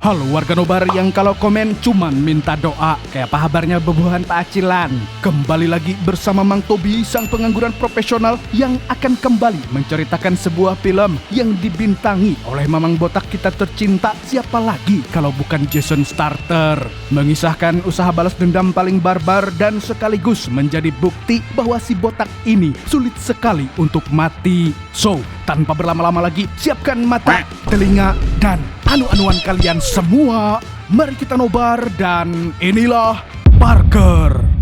Halo warga nobar yang kalau komen cuman minta doa. Kayak apa kabarnya bebuhan Pak Acilan? Kembali lagi bersama Mang Tobi, sang pengangguran profesional yang akan kembali menceritakan sebuah film yang dibintangi oleh mamang botak kita tercinta. Siapa lagi kalau bukan Jason Starter? Mengisahkan usaha balas dendam paling barbar dan sekaligus menjadi bukti bahwa si botak ini sulit sekali untuk mati. So, tanpa berlama-lama lagi, siapkan mata, telinga, dan anu-anuan kalian semua. Mari kita nobar dan inilah Parker.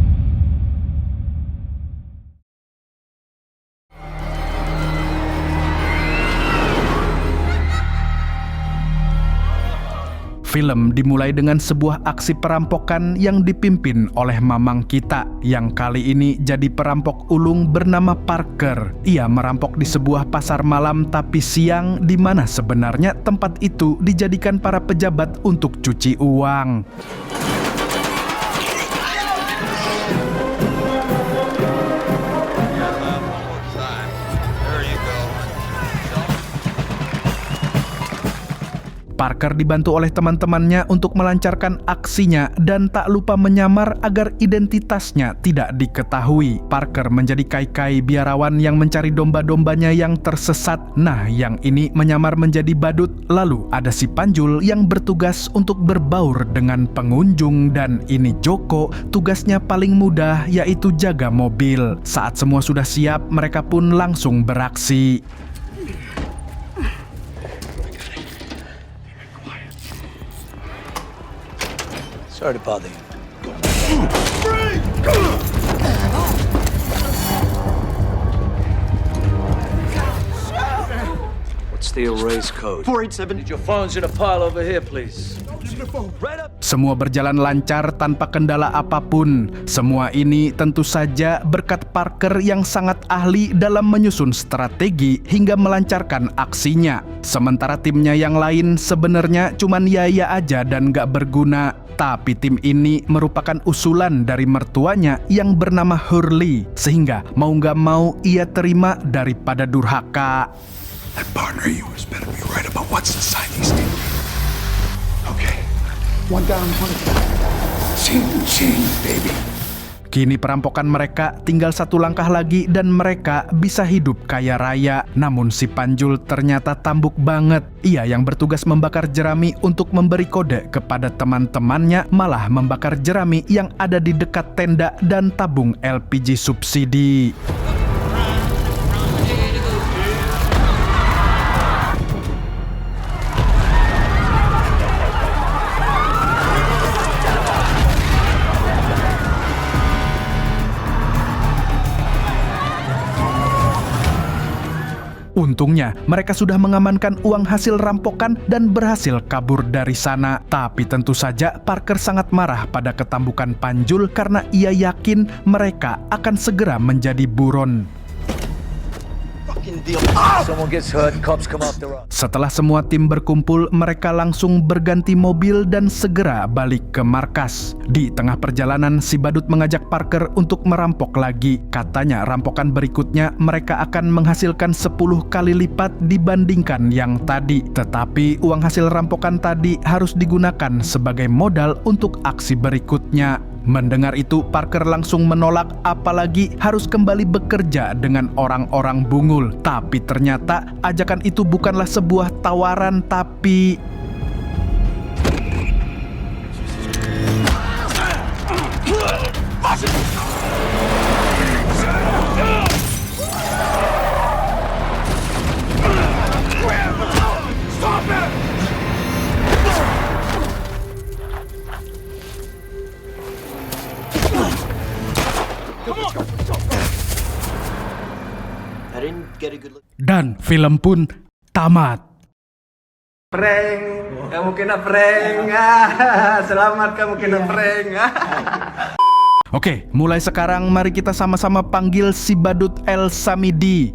Film dimulai dengan sebuah aksi perampokan yang dipimpin oleh mamang kita, yang kali ini jadi perampok ulung bernama Parker. Ia merampok di sebuah pasar malam tapi siang, di mana sebenarnya tempat itu dijadikan para pejabat untuk cuci uang. Parker dibantu oleh teman-temannya untuk melancarkan aksinya dan tak lupa menyamar agar identitasnya tidak diketahui. Parker menjadi kai-kai biarawan yang mencari domba-dombanya yang tersesat. Nah, yang ini menyamar menjadi badut. Lalu ada si Panjul yang bertugas untuk berbaur dengan pengunjung, dan ini Joko, tugasnya paling mudah yaitu jaga mobil. Saat semua sudah siap, mereka pun langsung beraksi. Sorry to bother you. What's the erase code? 487. Your phone's in a pile over here, please. Semua berjalan lancar tanpa kendala apapun. Semua ini tentu saja berkat Parker yang sangat ahli dalam menyusun strategi hingga melancarkan aksinya. Sementara timnya yang lain sebenarnya cuman ya aja dan gak berguna. Tapi tim ini merupakan usulan dari mertuanya yang bernama Hurley, sehingga mau gak mau ia terima daripada durhaka. That partner of yours better be right about what society's thinking. Okay. One down, one. Ching, baby. Kini perampokan mereka tinggal satu langkah lagi dan mereka bisa hidup kaya raya. Namun si Panjul ternyata tambuk banget. Ia yang bertugas membakar jerami untuk memberi kode kepada teman-temannya malah membakar jerami yang ada di dekat tenda dan tabung LPG subsidi. Untungnya, mereka sudah mengamankan uang hasil rampokan dan berhasil kabur dari sana. Tapi tentu saja Parker sangat marah pada ketambukan Panjul karena ia yakin mereka akan segera menjadi buron. Someone gets hurt, cops come after us. Setelah semua tim berkumpul, mereka langsung berganti mobil dan segera balik ke markas. Di tengah perjalanan, si badut mengajak Parker untuk merampok lagi. Katanya rampokan berikutnya mereka akan menghasilkan 10 kali lipat dibandingkan yang tadi. Tetapi uang hasil rampokan tadi harus digunakan sebagai modal untuk aksi berikutnya. Mendengar itu, Parker langsung menolak, apalagi harus kembali bekerja dengan orang-orang bungul. Tapi ternyata ajakan itu bukanlah sebuah tawaran, tapi dan film pun tamat. Prank, kamu kena prank. Selamat, kamu kena prank. Oke, mulai sekarang mari kita sama-sama panggil si badut El Samidi.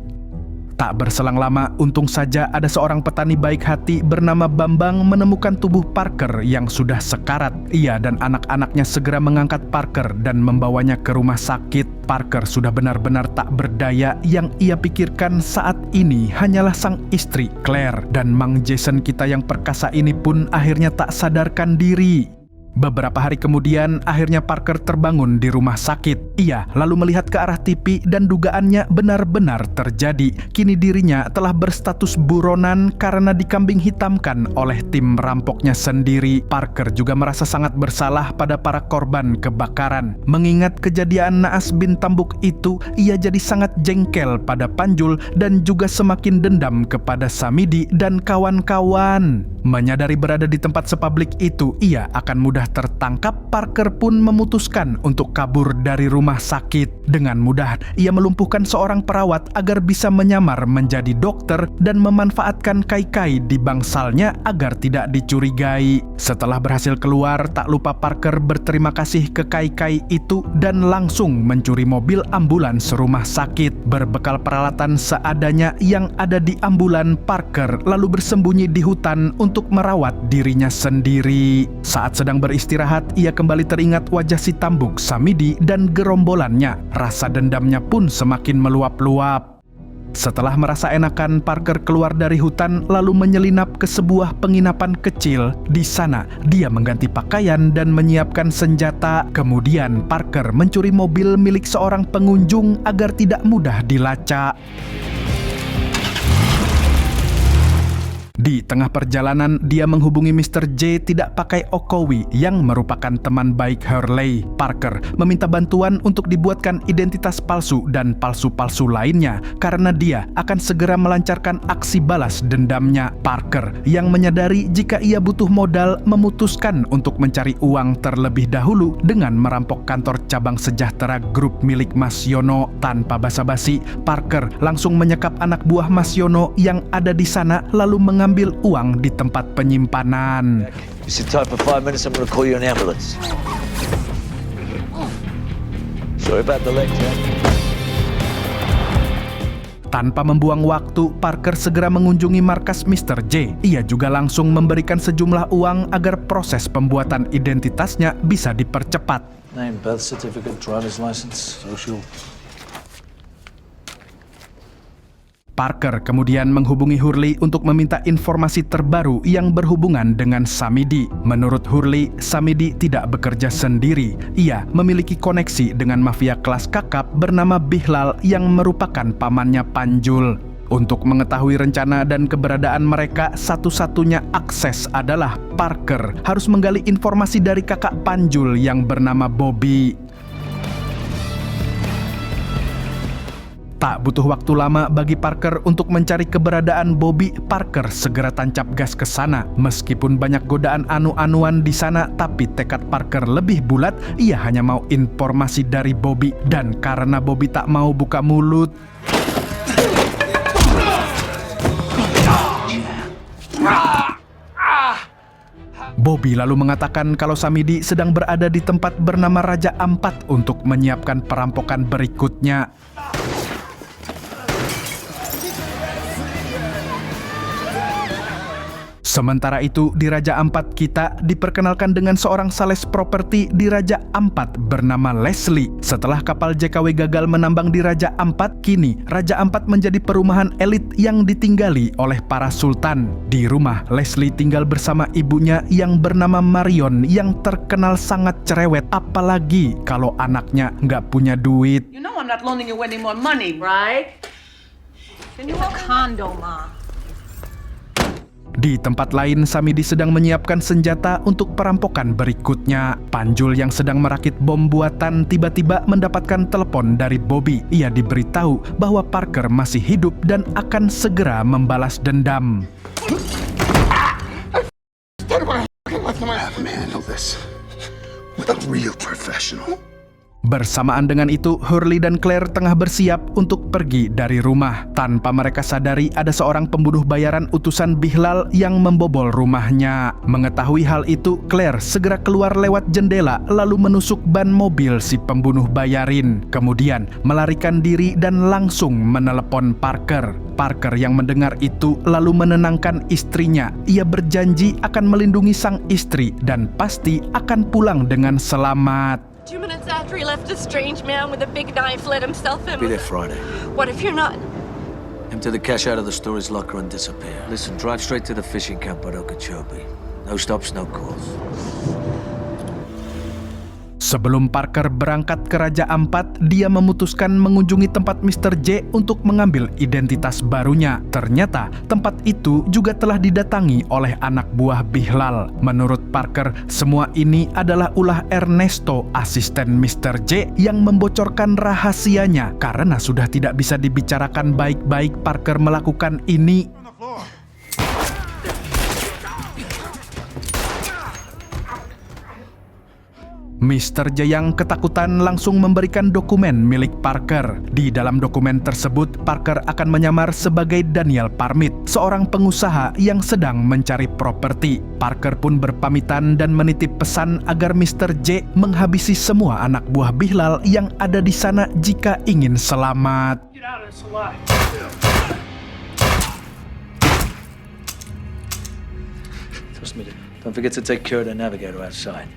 Tak berselang lama, untung saja ada seorang petani baik hati bernama Bambang menemukan tubuh Parker yang sudah sekarat. Ia dan anak-anaknya segera mengangkat Parker dan membawanya ke rumah sakit. Parker sudah benar-benar tak berdaya. Yang ia pikirkan saat ini hanyalah sang istri Claire. Dan Mang Jason kita yang perkasa ini pun akhirnya tak sadarkan diri. Beberapa hari kemudian, akhirnya Parker terbangun di rumah sakit. Ia lalu melihat ke arah TV dan dugaannya benar-benar terjadi. Kini dirinya telah berstatus buronan karena dikambing hitamkan oleh tim merampoknya sendiri. Parker juga merasa sangat bersalah pada para korban kebakaran. Mengingat kejadian naas bin Tambuk itu, ia jadi sangat jengkel pada Panjul dan juga semakin dendam kepada Samidi dan kawan-kawan. Menyadari berada di tempat sepublik itu, ia akan mudah tertangkap. Parker pun memutuskan untuk kabur dari rumah sakit. Dengan mudah, ia melumpuhkan seorang perawat agar bisa menyamar menjadi dokter dan memanfaatkan kai-kai di bangsalnya agar tidak dicurigai. Setelah berhasil keluar, tak lupa Parker berterima kasih ke kai-kai itu dan langsung mencuri mobil ambulans rumah sakit. Berbekal peralatan seadanya yang ada di ambulan, Parker lalu bersembunyi di hutan untuk merawat dirinya sendiri. Saat sedang beristirahat, ia kembali teringat wajah si Tambuk, Samidi, dan gerombolannya. Rasa dendamnya pun semakin meluap-luap. Setelah merasa enakan, Parker keluar dari hutan lalu menyelinap ke sebuah penginapan kecil. Di sana, dia mengganti pakaian dan menyiapkan senjata. Kemudian, Parker mencuri mobil milik seorang pengunjung agar tidak mudah dilacak. Di tengah perjalanan, dia menghubungi Mr. J tidak pakai Okowi yang merupakan teman baik Hurley. Parker meminta bantuan untuk dibuatkan identitas palsu dan palsu-palsu lainnya karena dia akan segera melancarkan aksi balas dendamnya. Parker yang menyadari jika ia butuh modal memutuskan untuk mencari uang terlebih dahulu dengan merampok kantor cabang sejahtera grup milik Mas Yono. Tanpa basa-basi, Parker langsung menyekap anak buah Mas Yono yang ada di sana lalu mengambil uang di tempat penyimpanan. You sit tight for 5 minutes, I'm gonna call you an ambulance. Sorry about the lecture. Tanpa membuang waktu, Parker segera mengunjungi markas Mr. J. Ia juga langsung memberikan sejumlah uang agar proses pembuatan identitasnya bisa dipercepat. Name, birth certificate, driver's license, social. Parker kemudian menghubungi Hurley untuk meminta informasi terbaru yang berhubungan dengan Samidi. Menurut Hurley, Samidi tidak bekerja sendiri. Ia memiliki koneksi dengan mafia kelas kakap bernama Bihlal yang merupakan pamannya Panjul. Untuk mengetahui rencana dan keberadaan mereka, satu-satunya akses adalah Parker harus menggali informasi dari kakak Panjul yang bernama Bobby. Tak butuh waktu lama bagi Parker untuk mencari keberadaan Bobby. Parker segera tancap gas ke sana. Meskipun banyak godaan anu-anuan di sana, tapi tekad Parker lebih bulat. Ia hanya mau informasi dari Bobby. Dan karena Bobby tak mau buka mulut, Bobby lalu mengatakan kalau Samidi sedang berada di tempat bernama Raja Ampat untuk menyiapkan perampokan berikutnya. Sementara itu, di Raja Ampat kita diperkenalkan dengan seorang sales properti di Raja Ampat bernama Leslie. Setelah kapal JKW gagal menambang di Raja Ampat, kini Raja Ampat menjadi perumahan elit yang ditinggali oleh para sultan. Di rumah, Leslie tinggal bersama ibunya yang bernama Marion yang terkenal sangat cerewet, apalagi kalau anaknya nggak punya duit. You know I'm not loaning you any more money, right? Can you have a condo, Ma? Di tempat lain, Samidi sedang menyiapkan senjata untuk perampokan berikutnya. Panjul yang sedang merakit bom buatan tiba-tiba mendapatkan telepon dari Bobby. Ia diberitahu bahwa Parker masih hidup dan akan segera membalas dendam. I have to handle this with a real professional. Bersamaan dengan itu, Hurley dan Claire tengah bersiap untuk pergi dari rumah. Tanpa mereka sadari, ada seorang pembunuh bayaran utusan Bihlal yang membobol rumahnya. Mengetahui hal itu, Claire segera keluar lewat jendela lalu menusuk ban mobil si pembunuh bayarin. Kemudian melarikan diri dan langsung menelepon Parker. Parker yang mendengar itu lalu menenangkan istrinya. Ia berjanji akan melindungi sang istri dan pasti akan pulang dengan selamat. 2 minutes after he left, a strange man with a big knife let himself in. Be there Friday. What if you're not? Empty the cash out of the storage locker and disappear. Listen, drive straight to the fishing camp at Okeechobee. No stops, no calls. Sebelum Parker berangkat ke Raja Ampat, dia memutuskan mengunjungi tempat Mr. J untuk mengambil identitas barunya. Ternyata tempat itu juga telah didatangi oleh anak buah Bihlal. Menurut Parker, semua ini adalah ulah Ernesto, asisten Mr. J, yang membocorkan rahasianya. Karena sudah tidak bisa dibicarakan baik-baik, Parker melakukan ini. Mr. J yang ketakutan langsung memberikan dokumen milik Parker. Di dalam dokumen tersebut, Parker akan menyamar sebagai Daniel Parmit, seorang pengusaha yang sedang mencari properti. Parker pun berpamitan dan menitip pesan agar Mr. J menghabisi semua anak buah Bihlal yang ada di sana jika ingin selamat. Trust me, don't forget to take care of the navigator outside.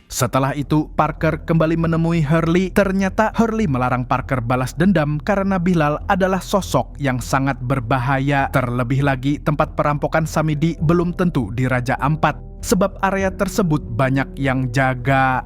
Setelah itu, Parker kembali menemui Hurley. Ternyata Hurley melarang Parker balas dendam karena Bihlal adalah sosok yang sangat berbahaya. Terlebih lagi, tempat perampokan Samidi belum tentu di Raja Ampat, sebab area tersebut banyak yang jaga.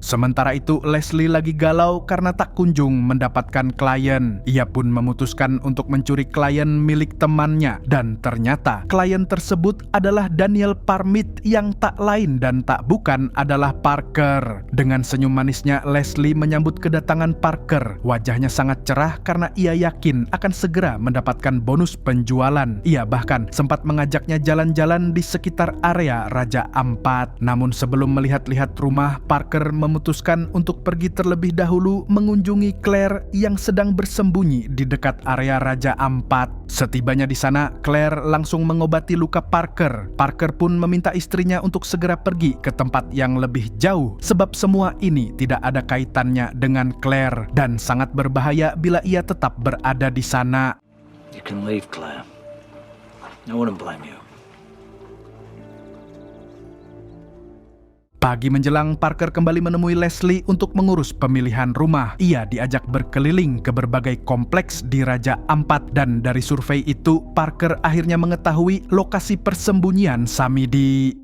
Sementara itu, Leslie lagi galau karena tak kunjung mendapatkan klien. Ia pun memutuskan untuk mencuri klien milik temannya. Dan ternyata klien tersebut adalah Daniel Parmit yang tak lain dan tak bukan adalah Parker. Dengan senyum manisnya, Leslie menyambut kedatangan Parker. Wajahnya sangat cerah karena ia yakin akan segera mendapatkan bonus penjualan. Ia bahkan sempat mengajaknya jalan-jalan di sekitar area Raja Ampat. Namun sebelum melihat-lihat rumah, Parker memutuskan untuk pergi terlebih dahulu mengunjungi Claire yang sedang bersembunyi di dekat area Raja Ampat. Setibanya di sana, Claire langsung mengobati luka Parker. Parker pun meminta istrinya untuk segera pergi ke tempat yang lebih jauh, sebab semua ini tidak ada kaitannya dengan Claire dan sangat berbahaya bila ia tetap berada di sana. You can leave, Claire. I wouldn't blame you. Pagi menjelang, Parker kembali menemui Leslie untuk mengurus pemilihan rumah. Ia diajak berkeliling ke berbagai kompleks di Raja Ampat dan dari survei itu, Parker akhirnya mengetahui lokasi persembunyian Samidi.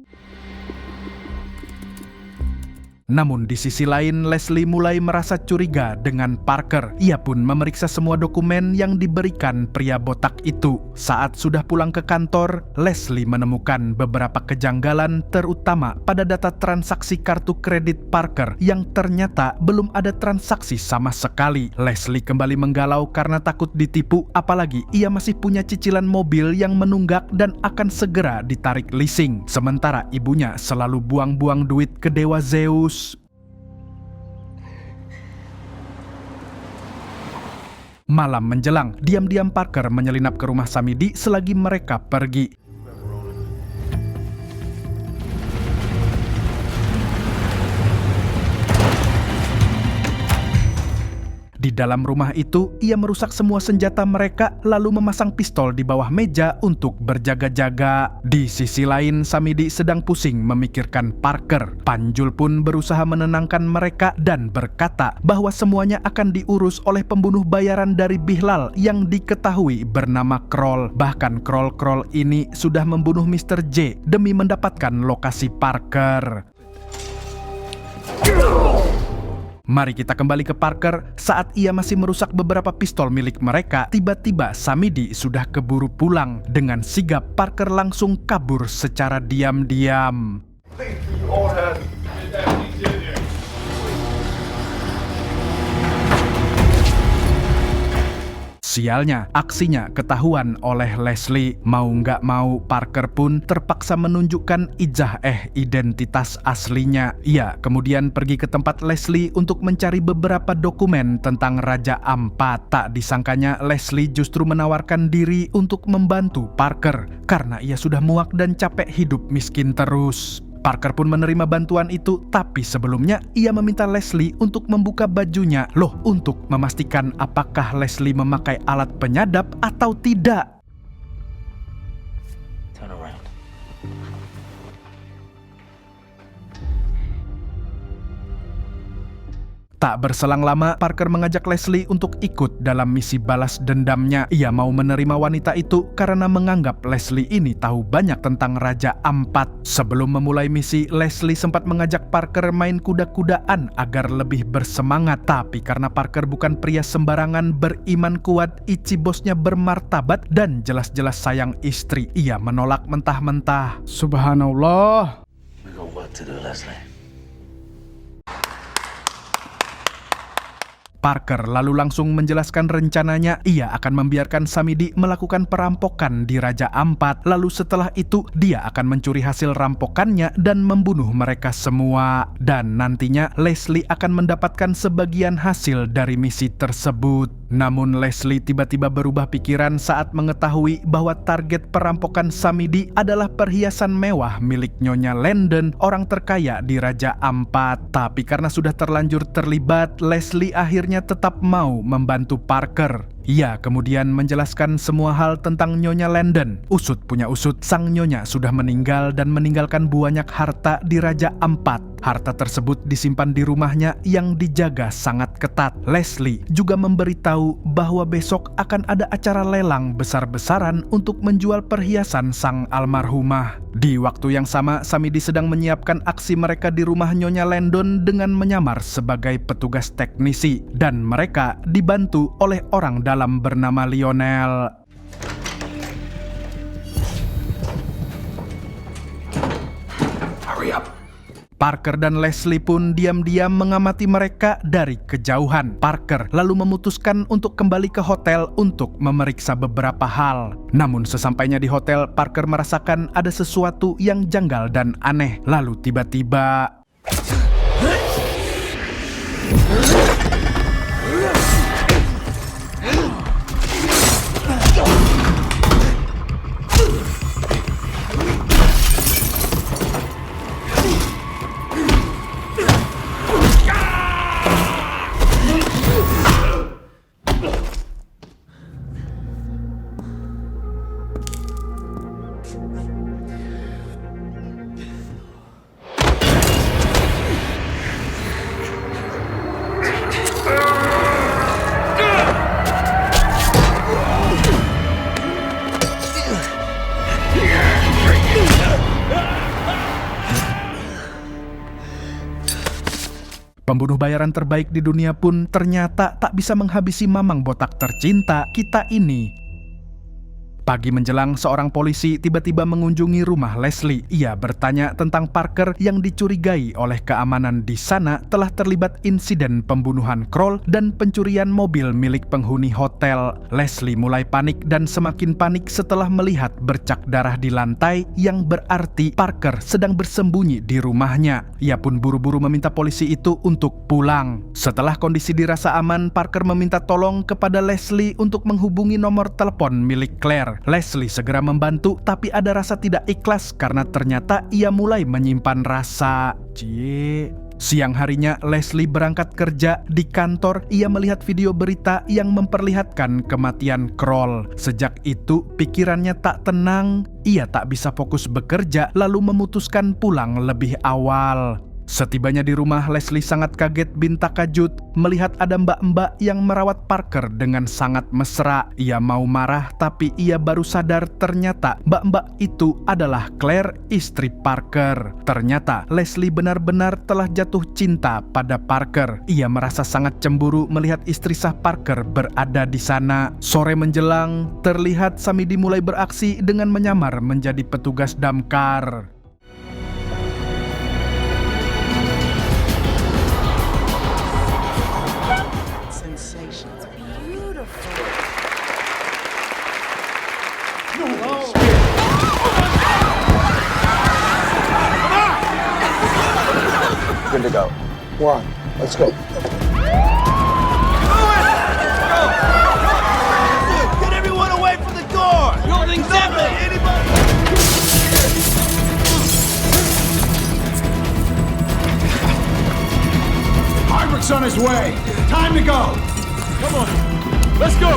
Namun di sisi lain, Leslie mulai merasa curiga dengan Parker. Ia pun memeriksa semua dokumen yang diberikan pria botak itu. Saat sudah pulang ke kantor, Leslie menemukan beberapa kejanggalan, terutama pada data transaksi kartu kredit Parker yang ternyata belum ada transaksi sama sekali. Leslie kembali menggalau karena takut ditipu, apalagi ia masih punya cicilan mobil yang menunggak dan akan segera ditarik leasing. Sementara ibunya selalu buang-buang duit ke dewa Zeus. Malam menjelang, diam-diam Parker menyelinap ke rumah Samidi selagi mereka pergi. Di dalam rumah itu, ia merusak semua senjata mereka lalu memasang pistol di bawah meja untuk berjaga-jaga. Di sisi lain, Samidi sedang pusing memikirkan Parker. Panjul pun berusaha menenangkan mereka dan berkata bahwa semuanya akan diurus oleh pembunuh bayaran dari Bihlal yang diketahui bernama Kroll. Bahkan Kroll ini sudah membunuh Mr. J demi mendapatkan lokasi Parker. Mari kita kembali ke Parker. Saat ia masih merusak beberapa pistol milik mereka, tiba-tiba Samidi sudah keburu pulang. Dengan sigap, Parker langsung kabur secara diam-diam. Sialnya, aksinya ketahuan oleh Leslie. Mau nggak mau, Parker pun terpaksa menunjukkan identitas aslinya. Ia kemudian pergi ke tempat Leslie untuk mencari beberapa dokumen tentang Raja Ampat. Tak disangkanya, Leslie justru menawarkan diri untuk membantu Parker karena ia sudah muak dan capek hidup miskin terus. Parker pun menerima bantuan itu, tapi sebelumnya ia meminta Leslie untuk membuka bajunya, untuk memastikan apakah Leslie memakai alat penyadap atau tidak. Turn around. Tak berselang lama, Parker mengajak Leslie untuk ikut dalam misi balas dendamnya. Ia mau menerima wanita itu karena menganggap Leslie ini tahu banyak tentang Raja Ampat. Sebelum memulai misi, Leslie sempat mengajak Parker main kuda-kudaan agar lebih bersemangat. Tapi karena Parker bukan pria sembarangan, beriman kuat, bosnya bermartabat, dan jelas-jelas sayang istri, ia menolak mentah-mentah. Subhanallah. We got work to do, Leslie. Parker lalu langsung menjelaskan rencananya. Ia akan membiarkan Samidi melakukan perampokan di Raja Ampat. Lalu setelah itu, dia akan mencuri hasil rampokannya dan membunuh mereka semua. Dan nantinya Leslie akan mendapatkan sebagian hasil dari misi tersebut. Namun Leslie tiba-tiba berubah pikiran saat mengetahui bahwa target perampokan Samidi adalah perhiasan mewah milik Nyonya Landon, orang terkaya di Raja Ampat. Tapi karena sudah terlanjur terlibat, Leslie akhirnya tetap mau membantu Parker. Ia kemudian menjelaskan semua hal tentang Nyonya Landon. Usut punya usut, sang Nyonya sudah meninggal dan meninggalkan banyak harta di Raja Ampat. Harta tersebut disimpan di rumahnya yang dijaga sangat ketat. Leslie juga memberitahu bahwa besok akan ada acara lelang besar-besaran untuk menjual perhiasan sang almarhumah. Di waktu yang sama, Samidi sedang menyiapkan aksi mereka di rumah Nyonya Landon dengan menyamar sebagai petugas teknisi. Dan mereka dibantu oleh orang dalam bernama Lionel. Hurry up. Parker dan Leslie pun diam-diam mengamati mereka dari kejauhan. Parker lalu memutuskan untuk kembali ke hotel untuk memeriksa beberapa hal. Namun sesampainya di hotel, Parker merasakan ada sesuatu yang janggal dan aneh. Lalu tiba-tiba pembunuh bayaran terbaik di dunia pun ternyata tak bisa menghabisi mamang botak tercinta kita ini. Pagi menjelang, seorang polisi tiba-tiba mengunjungi rumah Leslie. Ia bertanya tentang Parker yang dicurigai oleh keamanan di sana telah terlibat insiden pembunuhan Kroll dan pencurian mobil milik penghuni hotel. Leslie mulai panik dan semakin panik setelah melihat bercak darah di lantai yang berarti Parker sedang bersembunyi di rumahnya. Ia pun buru-buru meminta polisi itu untuk pulang. Setelah kondisi dirasa aman, Parker meminta tolong kepada Leslie untuk menghubungi nomor telepon milik Claire. Leslie segera membantu, tapi ada rasa tidak ikhlas karena ternyata ia mulai menyimpan rasa. Siang harinya, Leslie berangkat kerja. Di kantor, ia melihat video berita yang memperlihatkan kematian Kroll. Sejak itu, pikirannya tak tenang. Ia tak bisa fokus bekerja, lalu memutuskan pulang lebih awal. Setibanya di rumah, Leslie sangat kaget bin takajud melihat ada mbak-mbak yang merawat Parker dengan sangat mesra. Ia mau marah, tapi ia baru sadar ternyata mbak-mbak itu adalah Claire, istri Parker. Ternyata Leslie benar-benar telah jatuh cinta pada Parker. Ia merasa sangat cemburu melihat istri sah Parker berada di sana. Sore menjelang, terlihat Samidi mulai beraksi dengan menyamar menjadi petugas damkar. Good to go. One, let's go. Get everyone away from the door! Building's empty! Hybrid's on his way. Time to go. Come on, let's go!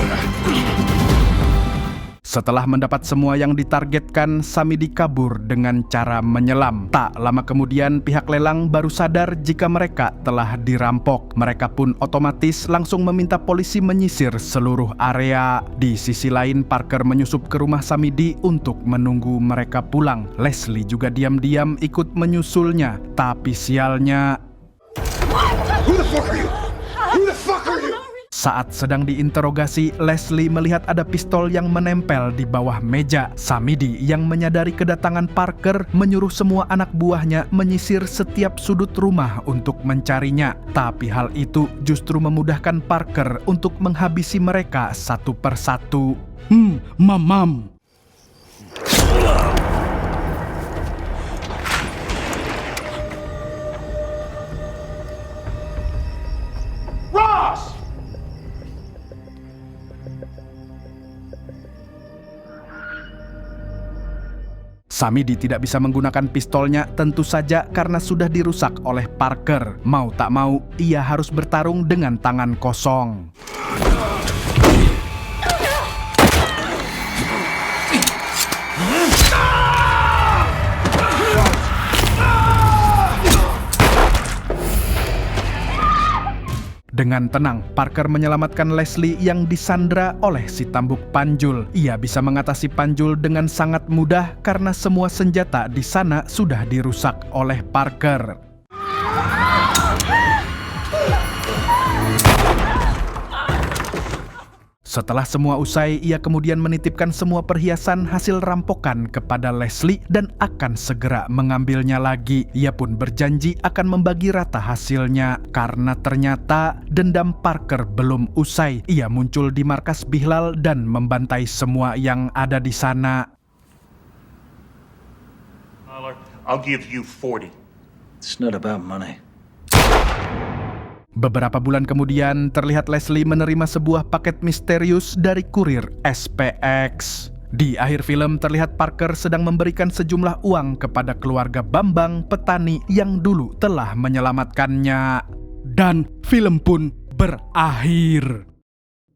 Setelah mendapat semua yang ditargetkan, Samidi kabur dengan cara menyelam. Tak lama kemudian, pihak lelang baru sadar jika mereka telah dirampok. Mereka pun otomatis langsung meminta polisi menyisir seluruh area. Di sisi lain, Parker menyusup ke rumah Samidi untuk menunggu mereka pulang. Leslie juga diam-diam ikut menyusulnya. Tapi sialnya, Who the fuck are you? Who the fuck are you? saat sedang diinterogasi, Leslie melihat ada pistol yang menempel di bawah meja. Samidi yang menyadari kedatangan Parker menyuruh semua anak buahnya menyisir setiap sudut rumah untuk mencarinya. Tapi hal itu justru memudahkan Parker untuk menghabisi mereka satu persatu. Mamam. Ross! Samidi tidak bisa menggunakan pistolnya tentu saja karena sudah dirusak oleh Parker. Mau tak mau, ia harus bertarung dengan tangan kosong. Dengan tenang, Parker menyelamatkan Leslie yang disandra oleh si Tambuk Panjul. Ia bisa mengatasi Panjul dengan sangat mudah karena semua senjata di sana sudah dirusak oleh Parker. Setelah semua usai, ia kemudian menitipkan semua perhiasan hasil rampokan kepada Leslie dan akan segera mengambilnya lagi. Ia pun berjanji akan membagi rata hasilnya. Karena ternyata dendam Parker belum usai. Ia muncul di markas Bihlal dan membantai semua yang ada di sana. I'll give you 40. It's not about money. Beberapa bulan kemudian, terlihat Leslie menerima sebuah paket misterius dari kurir SPX. Di akhir film, terlihat Parker sedang memberikan sejumlah uang kepada keluarga Bambang, petani yang dulu telah menyelamatkannya. Dan film pun berakhir.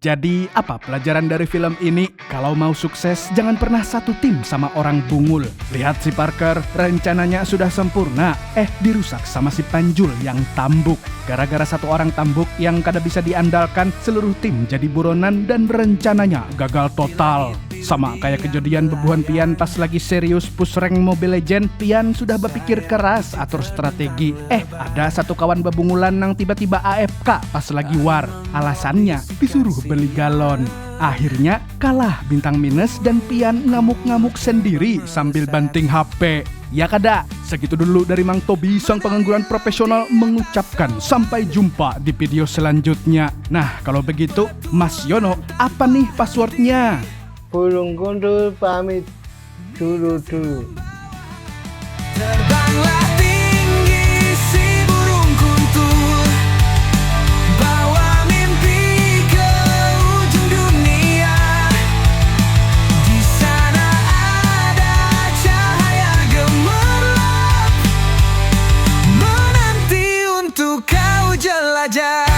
Jadi, apa pelajaran dari film ini? Kalau mau sukses, jangan pernah satu tim sama orang bungul. Lihat si Parker, rencananya sudah sempurna. Dirusak sama si Panjul yang tambuk. Gara-gara satu orang tambuk yang kada bisa diandalkan, seluruh tim jadi buronan dan rencananya gagal total. Sama kayak kejadian bebuhan Pian pas lagi serius push rank Mobile Legend, Pian sudah berpikir keras atur strategi. Ada satu kawan bebungulan yang tiba-tiba AFK pas lagi war. Alasannya disuruh beli galon. Akhirnya kalah bintang minus dan Pian ngamuk-ngamuk sendiri sambil banting HP. Ya kada, segitu dulu dari Mang Tobi, sang pengangguran profesional mengucapkan sampai jumpa di video selanjutnya. Nah, kalau begitu, Mas Yono, apa nih passwordnya? Burung gundul pamit dulu. Terbanglah tinggi si burung kuntul, bawa mimpi ke ujung dunia. Di sana ada cahaya gemerlap, menanti untuk kau jelajah.